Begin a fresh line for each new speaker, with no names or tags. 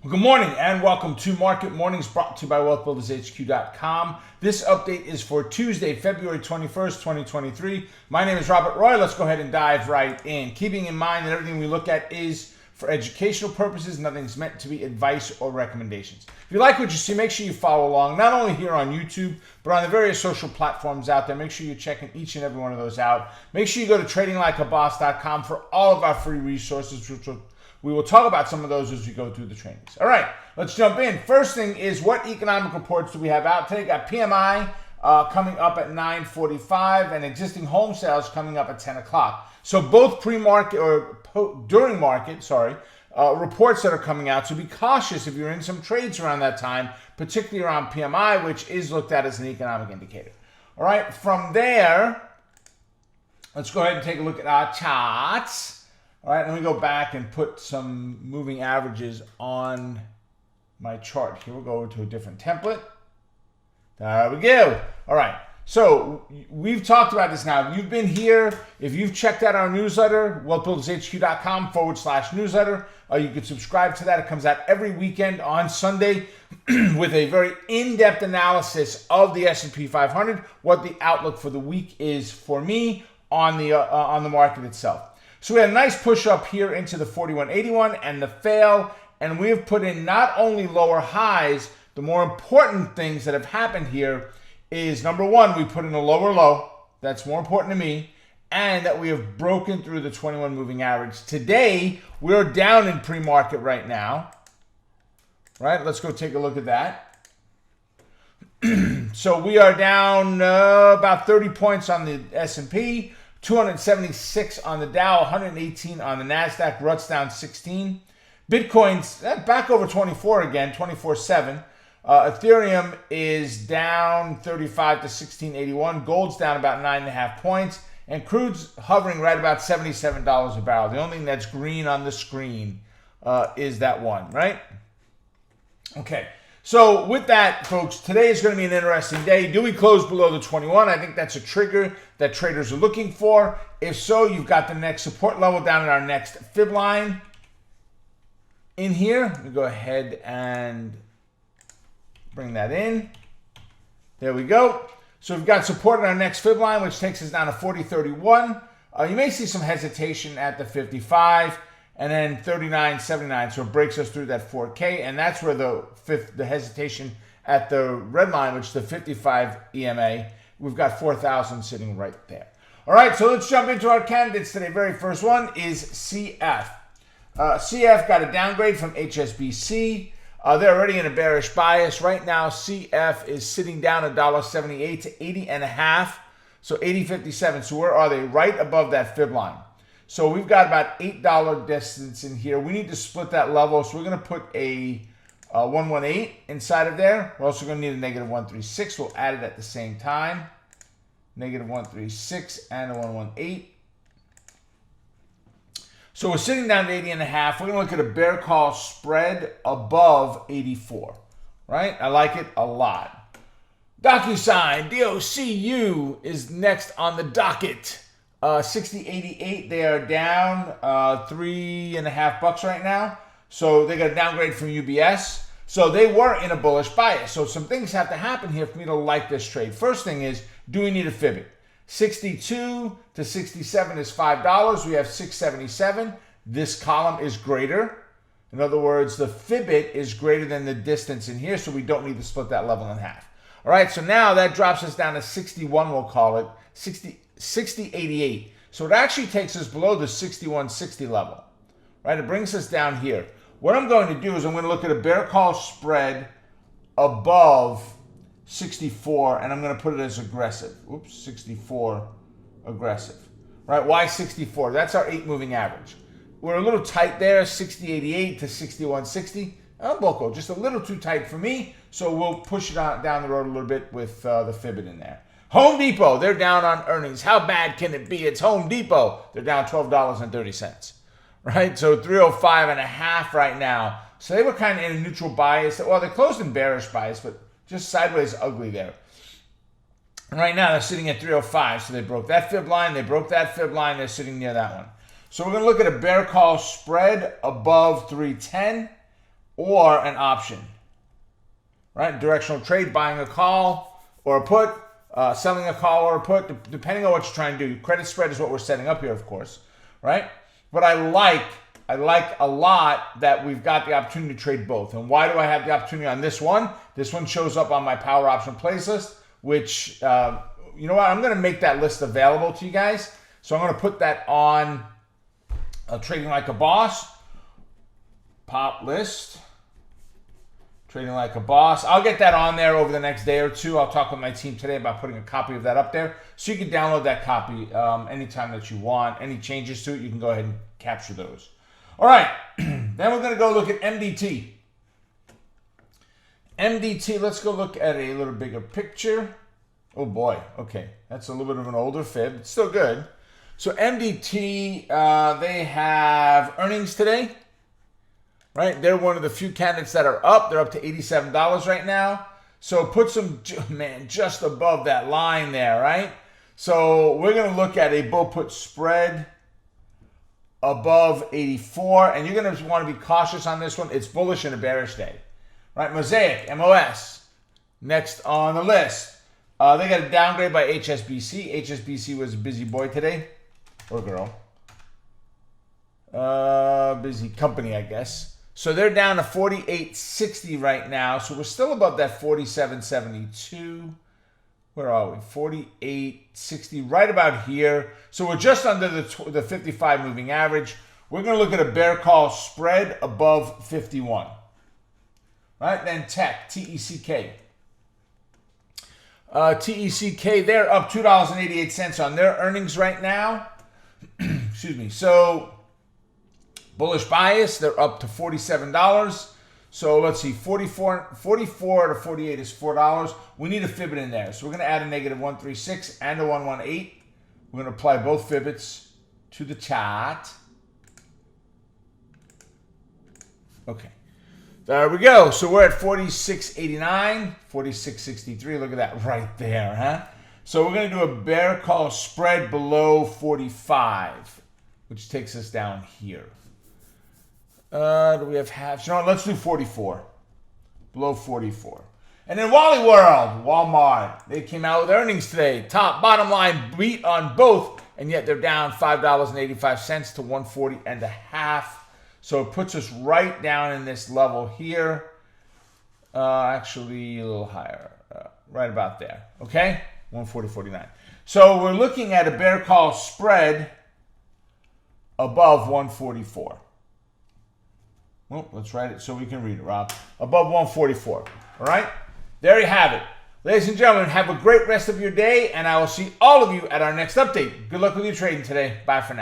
Well, good morning and welcome to Market Mornings brought to you by WealthBuildersHQ.com. This update is for Tuesday, February 21st, 2023. My name is Robert Roy. Let's go ahead and dive right in. Keeping in mind that everything we look at is for educational purposes. Nothing's meant to be advice or recommendations. If you like what you see, make sure you follow along, not only here on YouTube, but on the various social platforms out there. Make sure you're checking each and every one of those out. Make sure you go to tradinglikeaboss.com for all of our free resources, we will talk about some of those as we go through the trainings. All right, let's jump in. First thing is, what economic reports do we have out today? Got PMI coming up at 9:45 and existing home sales coming up at 10 o'clock. So both pre-market or during market, reports that are coming out. So be cautious if you're in some trades around that time, particularly around PMI, which is looked at as an economic indicator. All right, from there, let's go ahead and take a look at our charts. All right, let me go back and put some moving averages on my chart. Here we'll go to a different template. There we go. All right, so we've talked about this now. If you've been here, if you've checked out our newsletter, wealthbuildershq.com/newsletter, you can subscribe to that. It comes out every weekend on Sunday with a very in-depth analysis of the S&P 500, what the outlook for the week is for me on the market itself. So we had a nice push up here into the 4181 and the fail, and we have put in not only lower highs, the more important things that have happened here is, number one, we put in a lower low. That's more important to me, and that we have broken through the 21 moving average. Today, we're down in pre-market right now. Right, let's go take a look at that. So we are down about 30 points on the S&P, 276 on the Dow, 118 on the NASDAQ, RUT's down 16. Bitcoin's back over 24 again, 24.7. Ethereum is down 35 to 1681. Gold's down about 9.5 points. And crude's hovering right about $77 a barrel. The only thing that's green on the screen is that one, right? Okay. So with that, folks, today is going to be an interesting day. Do we close below the 21? I think that's a trigger that traders are looking for. If so, you've got the next support level down in our next fib line in here. Let me go ahead and bring that in. There we go. So we've got support in our next fib line, which takes us down to 40.31. You may see some hesitation at the 55. And then 39.79, so it breaks us through that 4K, and that's where the hesitation at the red line, which is the 55 EMA, we've got 4,000 sitting right there. All right, so let's jump into our candidates today. Very first one is CF. CF got a downgrade from HSBC. They're already in a bearish bias. Right now, CF is sitting down $1.78 to 80.5, so 80.57. So where are they? Right above that fib line. So we've got about $8 distance in here. We need to split that level. So we're going to put a 118 inside of there. We're also going to need a negative 136. We'll add it at the same time. Negative 136 and a 118. So we're sitting down at 80.5. We're going to look at a bear call spread above 84. Right? I like it a lot. DocuSign, DOCU is next on the docket. 60.88, they are down $3.50 right now. So they got a downgrade from UBS. So they were in a bullish bias. So some things have to happen here for me to like this trade. First thing is, do we need a fib? 62 to 67 is $5. We have 677. This column is greater. In other words, the fibit is greater than the distance in here, so we don't need to split that level in half. All right, so now that drops us down to 61, we'll call it, 60.88. So it actually takes us below the 61.60 level, right? It brings us down here. What I'm going to do is I'm going to look at a bear call spread above 64, and I'm going to put it as aggressive. Oops, 64 aggressive, right? Why 64? That's our 8 moving average. We're a little tight there, 60.88 to 61.60. Boko, just a little too tight for me, so we'll push it down the road a little bit with the fibit in there. Home Depot, they're down on earnings. How bad can it be? It's Home Depot. They're down $12.30, right? So 305.5 right now. So they were kind of in a neutral bias. Well, they closed in bearish bias, but just sideways ugly there. And right now they're sitting at 305. So they broke that fib line. They broke that fib line. They're sitting near that one. So we're going to look at a bear call spread above 310. or an option, right? Directional trade, buying a call or a put, selling a call or a put, depending on what you're trying to do. Credit spread is what we're setting up here, of course, right? But I like a lot that we've got the opportunity to trade both. And why do I have the opportunity on this one? This one shows up on my power option place list, which, you know what? I'm going to make that list available to you guys. So I'm going to put that on Trading Like a Boss. Pop list. Trading Like a Boss. I'll get that on there over the next day or two. I'll talk with my team today about putting a copy of that up there. So you can download that copy anytime that you want. Any changes to it, you can go ahead and capture those. All right. Then we're going to go look at MDT. MDT, let's go look at a little bigger picture. Oh boy. Okay. That's a little bit of an older fib. It's still good. So MDT, they have earnings today. Right? They're one of the few candidates that are up. They're up to $87 right now. So put some, man, just above that line there, right? So we're going to look at a bull put spread above 84. And you're going to want to be cautious on this one. It's bullish in a bearish day. Right? Mosaic, MOS, next on the list. They got a downgrade by HSBC. HSBC was a busy boy today. Or girl. Busy company, I guess. So they're down to 48.60 right now. So we're still above that 47.72. Where are we? 48.60, right about here. So we're just under the 55 moving average. We're going to look at a bear call spread above 51. Right? Then tech, TECK. TECK, they're up $2.88 on their earnings right now. Excuse me. So bullish bias, they're up to $47. So let's see, 44 to 48 is $4. We need a fib in there. So we're going to add a negative 136 and a 118. We're going to apply both fibbits to the chart. Okay. There we go. So we're at 46.89, 46.63. Look at that right there, huh? So we're going to do a bear call spread below 45, which takes us down here. Do we have halves? No, let's do 44. Below 44. And then Wally World, Walmart, they came out with earnings today. Top, bottom line beat on both, and yet they're down $5.85 to 140.5. So it puts us right down in this level here. Actually, a little higher. Right about there. Okay? 140.49. So we're looking at a bear call spread above 144. Well, let's write it so we can read it, Rob. Above 144. All right? There you have it. Ladies and gentlemen, have a great rest of your day, and I will see all of you at our next update. Good luck with your trading today. Bye for now.